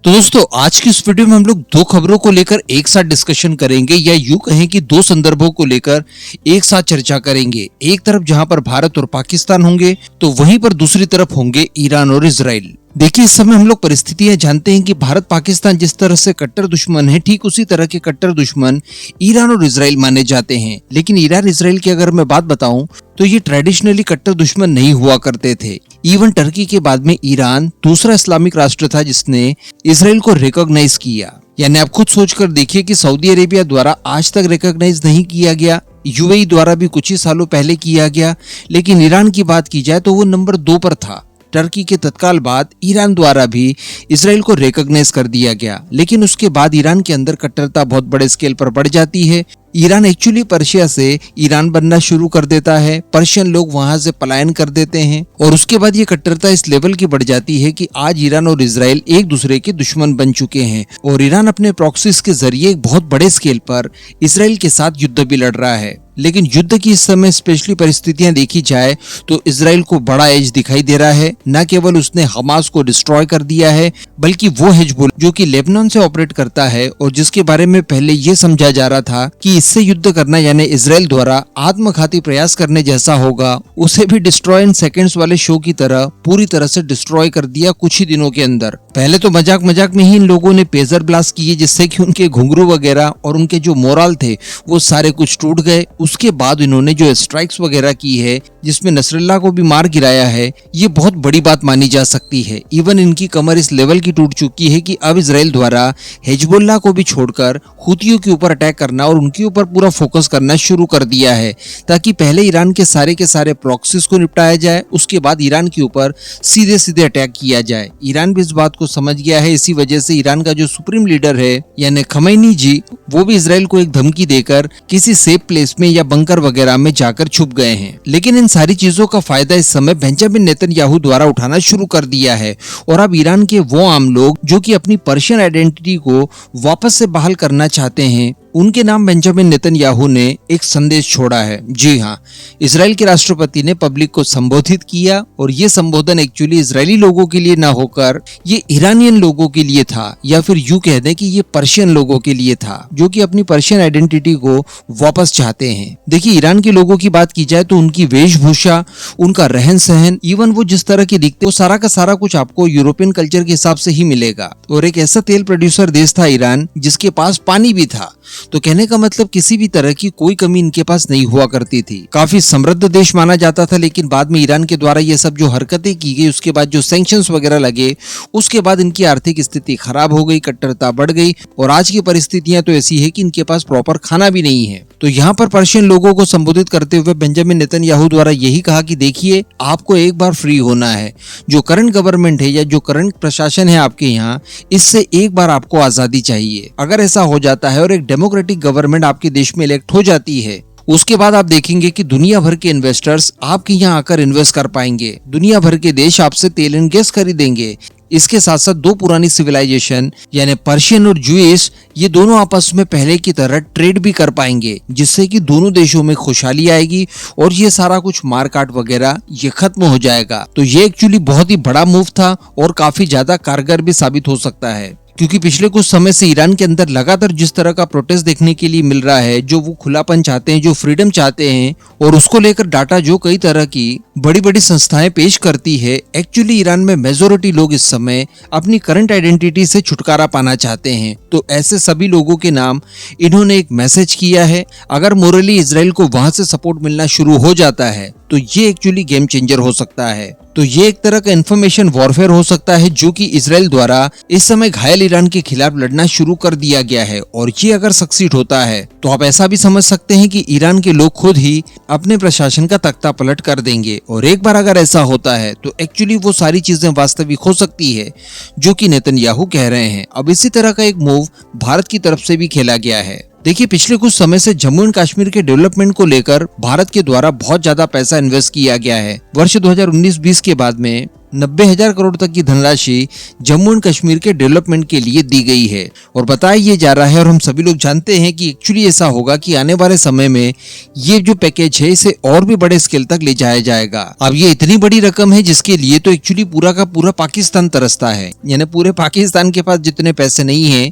तो दोस्तों आज की इस वीडियो में हम लोग दो खबरों को लेकर एक साथ डिस्कशन करेंगे या यूं कहें कि दो संदर्भों को लेकर एक साथ चर्चा करेंगे। एक तरफ जहां पर भारत और पाकिस्तान होंगे तो वहीं पर दूसरी तरफ होंगे ईरान और इजराइल। देखिए इस समय हम लोग परिस्थितियां जानते हैं कि भारत पाकिस्तान जिस तरह से कट्टर दुश्मन है, ठीक उसी तरह के कट्टर दुश्मन ईरान और इजराइल माने जाते हैं। लेकिन ईरान इजराइल की अगर मैं बात बताऊं तो ये ट्रेडिशनली कट्टर दुश्मन नहीं हुआ करते थे। इवन टर्की के बाद में ईरान दूसरा इस्लामिक राष्ट्र था जिसने इजराइल को रिकॉग्नाइज किया। यानी आप खुद सोच कर देखिए कि सऊदी अरेबिया द्वारा आज तक रिकॉग्नाइज नहीं किया गया, यूएई द्वारा भी कुछ ही सालों पहले किया गया, लेकिन ईरान की बात की जाए तो वो नंबर 2 पर था। टर्की के तत्काल बाद ईरान द्वारा भी इजराइल को रिकॉग्नाइज कर दिया गया, लेकिन उसके बाद ईरान के अंदर कट्टरता बहुत बड़े स्केल पर बढ़ जाती है। ईरान एक्चुअली पर्शिया से ईरान बनना शुरू कर देता है, पर्शियन लोग वहां से पलायन कर देते हैं और उसके बाद ये कट्टरता इस लेवल की बढ़ जाती है कि आज ईरान और इजराइल एक दूसरे के दुश्मन बन चुके हैं और ईरान अपने प्रॉक्सीज के जरिए एक बहुत बड़े स्केल पर इजराइल के साथ युद्ध भी लड़ रहा है। लेकिन युद्ध की इस समय स्पेशली परिस्थितियां देखी जाए तो इजराइल को बड़ा एज दिखाई दे रहा है। न केवल उसने हमास को डिस्ट्रॉय कर दिया है बल्कि वो हिजबुल जो कि लेबनान से ऑपरेट करता है और जिसके बारे में पहले ये समझा जा रहा था कि इससे युद्ध करना यानी इजराइल द्वारा आत्मघाती प्रयास करने जैसा होगा, उसे भी डिस्ट्रॉय इन सेकंड्स वाले शो की तरह पूरी तरह से डिस्ट्रॉय कर दिया कुछ ही दिनों के अंदर। पहले तो मजाक मजाक में ही इन लोगों ने पेजर ब्लास्ट किए जिससे कि उनके घुंघरू वगैरह और उनके जो मोरल थे वो सारे कुछ टूट गए। उसके बाद इन्होंने जो स्ट्राइक्स वगैरह की है जिसमें नसरुल्लाह को भी मार गिराया है, ये बहुत बड़ी बात मानी जा सकती है। इवन इनकी कमर इस लेवल की टूट चुकी है कि अब इजराइल द्वारा हिजबुल्लाह को भी छोड़कर हुतियों के ऊपर अटैक करना और उनके ऊपर पूरा फोकस करना शुरू कर दिया है ताकि पहले ईरान के सारे प्रॉक्सीज को निपटाया जाए, उसके बाद ईरान के ऊपर सीधे सीधे अटैक किया जाए। ईरान भी इस बात को समझ गया है, इसी वजह से ईरान का जो सुप्रीम लीडर है यानी खमैनी जी, वो भी इजराइल को एक धमकी देकर किसी सेफ प्लेस में या बंकर वगैरह में जाकर छुप गए हैं। लेकिन इन सारी चीजों का फायदा इस समय बेंजामिन नेतन्याहू द्वारा उठाना शुरू कर दिया है और अब ईरान के वो आम लोग जो कि अपनी पर्शियन आइडेंटिटी को वापस से बहाल करना चाहते हैं, उनके नाम बेंजामिन नेतन्याहू ने एक संदेश छोड़ा है। जी हाँ, इजराइल के राष्ट्रपति ने पब्लिक को संबोधित किया और ये संबोधन एक्चुअली इजरायली लोगों के लिए ना होकर ये ईरानियन लोगों के लिए था, या फिर यूं कह दें कि ये पर्शियन लोगों के लिए था जो कि अपनी पर्शियन आइडेंटिटी को वापस चाहते हैं। देखिए ईरान के लोगों की बात की जाए तो उनकी वेशभूषा, उनका रहन सहन, इवन वो जिस तरह के दिखते वो सारा का सारा कुछ आपको यूरोपियन कल्चर के हिसाब से ही मिलेगा। और एक ऐसा तेल प्रोड्यूसर देश था ईरान जिसके पास पानी भी था, तो कहने का मतलब किसी भी तरह की कोई कमी इनके पास नहीं हुआ करती थी। काफी समृद्ध देश माना जाता था, लेकिन बाद में ईरान के द्वारा ये सब जो हरकतें की गई, उसके बाद जो सैंक्शंस वगैरह लगे, उसके बाद इनकी आर्थिक स्थिति खराब हो गई, कट्टरता बढ़ गई और आज की परिस्थितियां तो ऐसी है कि इनके पास प्रॉपर खाना भी नहीं है। तो यहाँ पर पर्शियन लोगों को संबोधित करते हुए बेंजामिन नेतन्याहू द्वारा यही कहा कि देखिए आपको एक बार फ्री होना है, जो करंट गवर्नमेंट है या जो करंट प्रशासन है आपके यहाँ, इससे एक बार आपको आजादी चाहिए। अगर ऐसा हो जाता है और एक डेमोक्रेटिक गवर्नमेंट आपके देश में इलेक्ट हो जाती है, उसके बाद आप देखेंगे कि दुनिया भर के इन्वेस्टर्स आपके यहाँ आकर इन्वेस्ट कर पाएंगे, दुनिया भर के देश आपसे तेल एंड गैस खरीदेंगे। इसके साथ साथ दो पुरानी सिविलाइजेशन यानी पर्शियन और जूइश, ये दोनों आपस में पहले की तरह ट्रेड भी कर पाएंगे, जिससे कि दोनों देशों में खुशहाली आएगी और ये सारा कुछ मारकाट वगैरह ये खत्म हो जाएगा। तो ये एक्चुअली बहुत ही बड़ा मूव था और काफी ज्यादा कारगर भी साबित हो सकता है, क्योंकि पिछले कुछ समय से ईरान के अंदर लगातार जिस तरह का प्रोटेस्ट देखने के लिए मिल रहा है, जो वो खुलापन चाहते हैं, जो फ्रीडम चाहते हैं, और उसको लेकर डाटा जो कई तरह की बड़ी बड़ी संस्थाएं पेश करती है, एक्चुअली ईरान में मेजॉरिटी लोग इस समय अपनी करंट आइडेंटिटी से छुटकारा पाना चाहते हैं। तो ऐसे सभी लोगों के नाम इन्होंने एक मैसेज किया है। अगर मोरली इजराइल को वहां से सपोर्ट मिलना शुरू हो जाता है तो ये एक्चुअली गेम चेंजर हो सकता है। तो ये एक तरह का इंफॉर्मेशन वॉरफेयर हो सकता है जो कि इजराइल द्वारा इस समय घायल ईरान के खिलाफ लड़ना शुरू कर दिया गया है, और ये अगर सक्सीड होता है तो आप ऐसा भी समझ सकते हैं कि ईरान के लोग खुद ही अपने प्रशासन का तख्ता पलट कर देंगे। और एक बार अगर ऐसा होता है तो एक्चुअली वो सारी चीजें वास्तविक हो सकती है जो कि नेतन्याहू कह रहे हैं। अब इसी तरह का एक मूव भारत की तरफ से भी खेला गया है। देखिए पिछले कुछ समय से जम्मू एंड कश्मीर के डेवलपमेंट को लेकर भारत के द्वारा बहुत ज्यादा पैसा इन्वेस्ट किया गया है। वर्ष 2019-20 के बाद में 90,000 करोड़ तक की धनराशि जम्मू एंड कश्मीर के डेवलपमेंट के लिए दी गई है और बताया ये जा रहा है और हम सभी लोग जानते हैं कि एक्चुअली ऐसा होगा कि आने वाले समय में ये जो पैकेज है इसे और भी बड़े स्केल तक ले जाया जाएगा। अब ये इतनी बड़ी रकम है जिसके लिए तो एक्चुअली पूरा का पूरा पाकिस्तान तरसता है, यानी पूरे पाकिस्तान के पास जितने पैसे नहीं है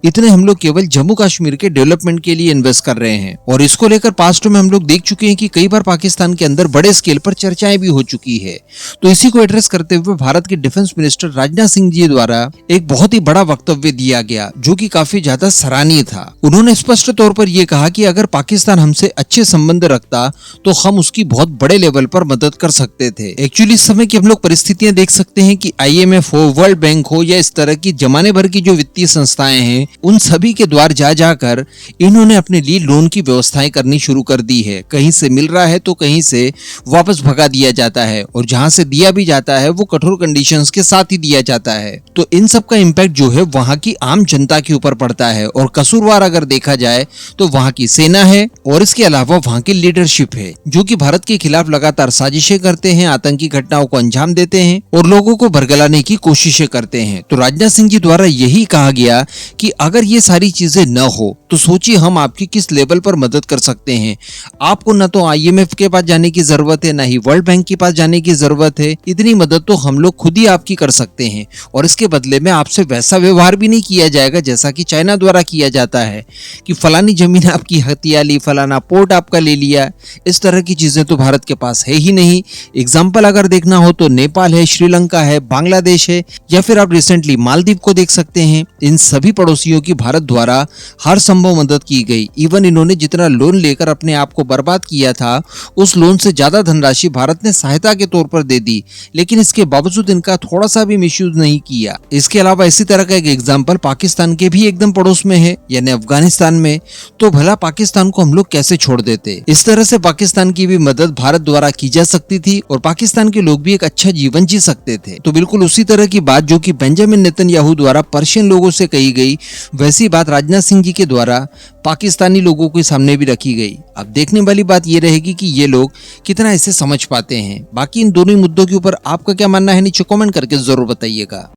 इतने हम लोग केवल जम्मू कश्मीर के डेवलपमेंट के लिए इन्वेस्ट कर रहे हैं। और इसको लेकर पास्ट में हम लोग देख चुके हैं कि कई बार पाकिस्तान के अंदर बड़े स्केल पर चर्चाएं भी हो चुकी है। तो इसी को एड्रेस करते हुए भारत के डिफेंस मिनिस्टर राजनाथ सिंह जी द्वारा एक बहुत ही बड़ा वक्तव्य दिया गया जो कि काफी ज्यादा सराहनीय था। उन्होंने स्पष्ट तौर पर यह कहा कि अगर पाकिस्तान हमसे अच्छे संबंध रखता तो हम उसकी बहुत बड़े लेवल पर मदद कर सकते थे। एक्चुअली इस समय की हम लोग परिस्थितियां देख सकते हैं कि IMF हो, वर्ल्ड बैंक हो या इस तरह की जमाने भर की जो वित्तीय संस्थाएं हैं उन सभी के द्वार जा जाकर इन्होंने अपने लिए लोन की व्यवस्थाएं करनी शुरू कर दी है। कहीं से मिल रहा है तो कहीं से वापस भगा दिया जाता है और जहां से दिया भी जाता है वो कठोर कंडीशंस के साथ ही दिया जाता है। तो इन सब का इम्पैक्ट जो है वहां की आम जनता के ऊपर पड़ता है और कसूरवार अगर देखा जाए तो वहां की सेना है और इसके अलावा वहां की लीडरशिप है जो कि भारत के खिलाफ लगातार साजिशें करते हैं, आतंकी घटनाओं को अंजाम देते हैं और लोगों को भरगलाने की कोशिशें करते हैं। तो राजनाथ सिंह जी द्वारा यही कहा गया कि अगर ये सारी चीजें न हो तो सोचिए हम आपकी किस लेवल पर मदद कर सकते हैं। आपको न तो IMF के पास जाने की जरूरत है, न ही वर्ल्ड बैंक के पास जाने की जरूरत है। इतनी मदद तो हम लोग खुद ही आपकी कर सकते हैं और इसके बदले में आपसे वैसा व्यवहार भी नहीं किया जाएगा जैसा कि चाइना द्वारा किया जाता है कि फलानी जमीन आपकी हथिया ली, फलाना पोर्ट आपका ले लिया। इस तरह की चीजें तो भारत के पास है ही नहीं। एग्जाम्पल अगर देखना हो तो नेपाल है, श्रीलंका है, बांग्लादेश है या फिर आप रिसेंटली मालदीव को देख सकते हैं। इन सभी पड़ोसियों की भारत द्वारा हर संभव मदद की गई। इवन इन्होंने जितना लोन लेकर अपने आप को बर्बाद किया था उस लोन से ज्यादा धनराशि भारत ने सहायता के तौर पर दे दी, लेकिन इसके बावजूद इनका थोड़ा सा भी मिसयूज नहीं किया। इसके अलावा इसी तरह का एक एग्जाम्पल पाकिस्तान के भी एकदम पड़ोस में है यानी अफगानिस्तान में। तो भला पाकिस्तान को हम लोग कैसे छोड़ देते। इस तरह से पाकिस्तान की भी मदद भारत द्वारा की जा सकती थी और पाकिस्तान के लोग भी एक अच्छा जीवन जी सकते थे। तो बिल्कुल उसी तरह की बात जो कि बेंजामिन नेतन्याहू द्वारा पर्शियन लोगों से कही गई वैसी बात राजनाथ सिंह जी के द्वारा पाकिस्तानी लोगों के सामने भी रखी गई। अब देखने वाली बात ये रहेगी कि ये लोग कितना इसे समझ पाते हैं। बाकी इन दोनों मुद्दों के ऊपर आपका क्या मानना है नीचे कमेंट करके जरूर बताइएगा।